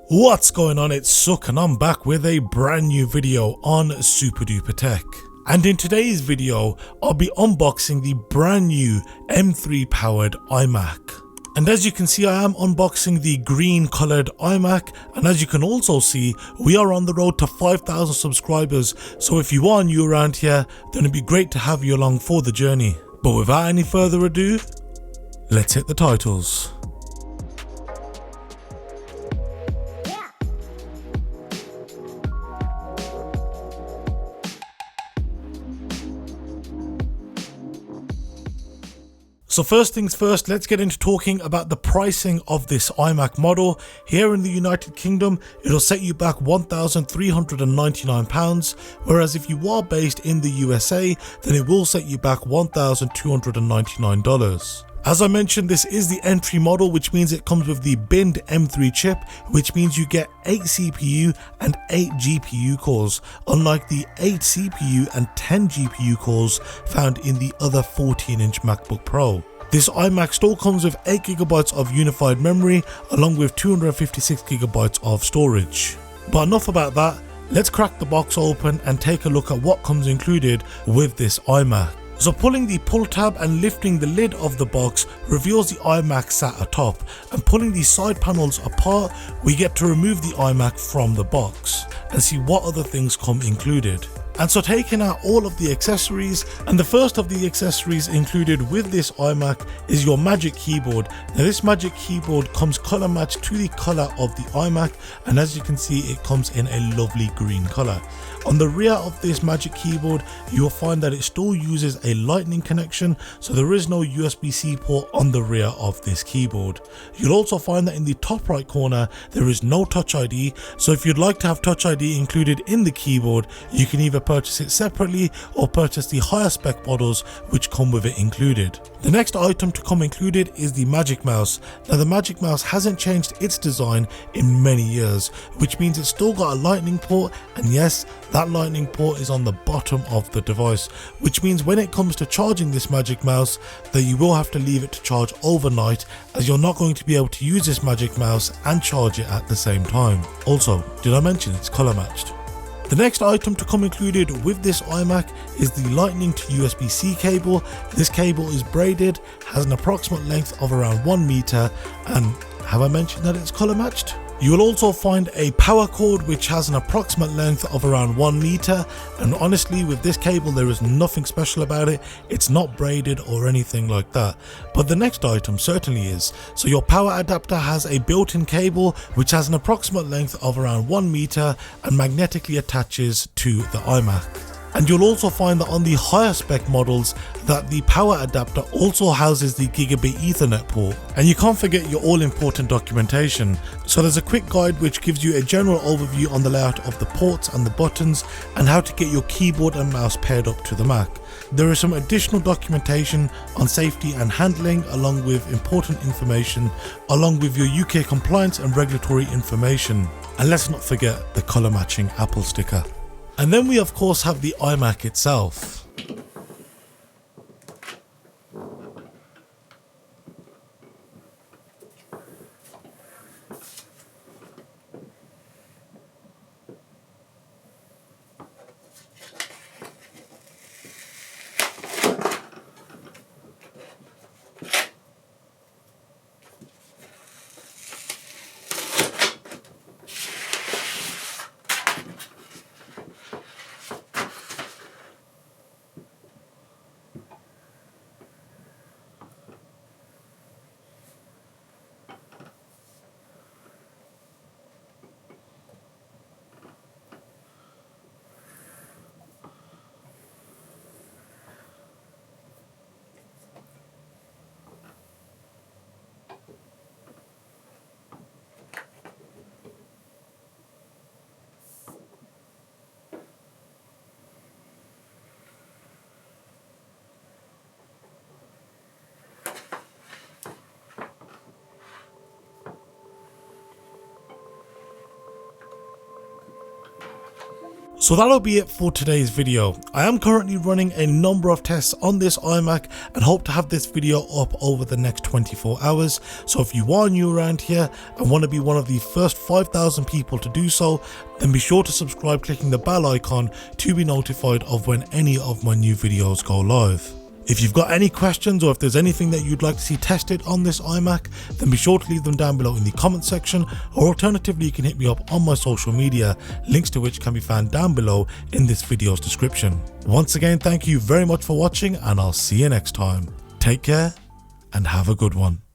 What's going on, it's Suk and I'm back with a brand new video on SuperDuprTech. And in today's video, I'll be unboxing the brand new M3 powered iMac. And as you can see, I am unboxing the green coloured iMac, and as you can also see, we are on the road to 5,000 subscribers, so if you are new around here, then it'd be great to have you along for the journey. But without any further ado, let's hit the titles. So first things first, let's get into talking about the pricing of this iMac model. Here in the United Kingdom, it'll set you back £1,399, whereas if you are based in the USA, then it will set you back $1,299. As I mentioned, this is the entry model, which means it comes with the binned M3 chip, which means you get 8 CPU and 8 GPU cores, unlike the 8 CPU and 10 GPU cores found in the other 14-inch MacBook Pro. This iMac still comes with 8GB of unified memory, along with 256GB of storage. But enough about that, let's crack the box open and take a look at what comes included with this iMac. So pulling the pull tab and lifting the lid of the box reveals the iMac sat atop, and pulling the side panels apart, we get to remove the iMac from the box and see what other things come included. And so taking out all of the accessories, and the first of the accessories included with this iMac is your Magic Keyboard. Now this Magic Keyboard comes color matched to the color of the iMac, and as you can see, it comes in a lovely green color. On the rear of this Magic Keyboard, you will find that it still uses a lightning connection, so there is no USB-C port on the rear of this keyboard. You'll also find that in the top right corner, there is no Touch ID, so if you'd like to have Touch ID included in the keyboard, you can either purchase it separately or purchase the higher spec models which come with it included. The next item to come included is the Magic Mouse. Now the Magic Mouse hasn't changed its design in many years, which means it's still got a lightning port, and yes, that lightning port is on the bottom of the device, which means when it comes to charging this Magic Mouse, that you will have to leave it to charge overnight, as you're not going to be able to use this Magic Mouse and charge it at the same time. Also, did I mention it's color matched? The next item to come included with this iMac is the lightning to USB-C cable. This cable is braided, has an approximate length of around 1 meter, and have I mentioned that it's color matched? You will also find a power cord which has an approximate length of around 1 meter, and honestly with this cable there is nothing special about it. It's not braided or anything like that, but the next item certainly is. So your power adapter has a built-in cable which has an approximate length of around 1 meter and magnetically attaches to the iMac. And you'll also find that on the higher spec models that the power adapter also houses the gigabit Ethernet port. And you can't forget your all important documentation. So there's a quick guide which gives you a general overview on the layout of the ports and the buttons and how to get your keyboard and mouse paired up to the Mac. There is some additional documentation on safety and handling, along with important information, along with your UK compliance and regulatory information. And let's not forget the color matching Apple sticker. And then we of course have the iMac itself. So that'll be it for today's video. I am currently running a number of tests on this iMac and hope to have this video up over the next 24 hours. So if you are new around here and want to be one of the first 5,000 people to do so, then be sure to subscribe clicking the bell icon to be notified of when any of my new videos go live. If you've got any questions or if there's anything that you'd like to see tested on this iMac, then be sure to leave them down below in the comment section, or alternatively you can hit me up on my social media, links to which can be found down below in this video's description. Once again, thank you very much for watching and I'll see you next time. Take care and have a good one.